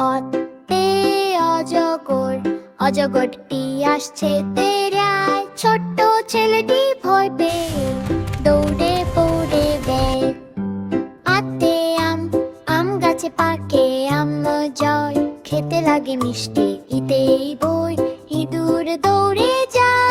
অতে অজগর, অজগরটি আসছে তেড়ায়। ছোট্ট ছেলেটি ভয় পেয়ে দৌড়ে পড়ে বের। আতে আম, আম গাছে পাকে আম জয়। খেতে লাগে মিষ্টি ইতেই বই, ইঁদুর দৌড়ে যায়।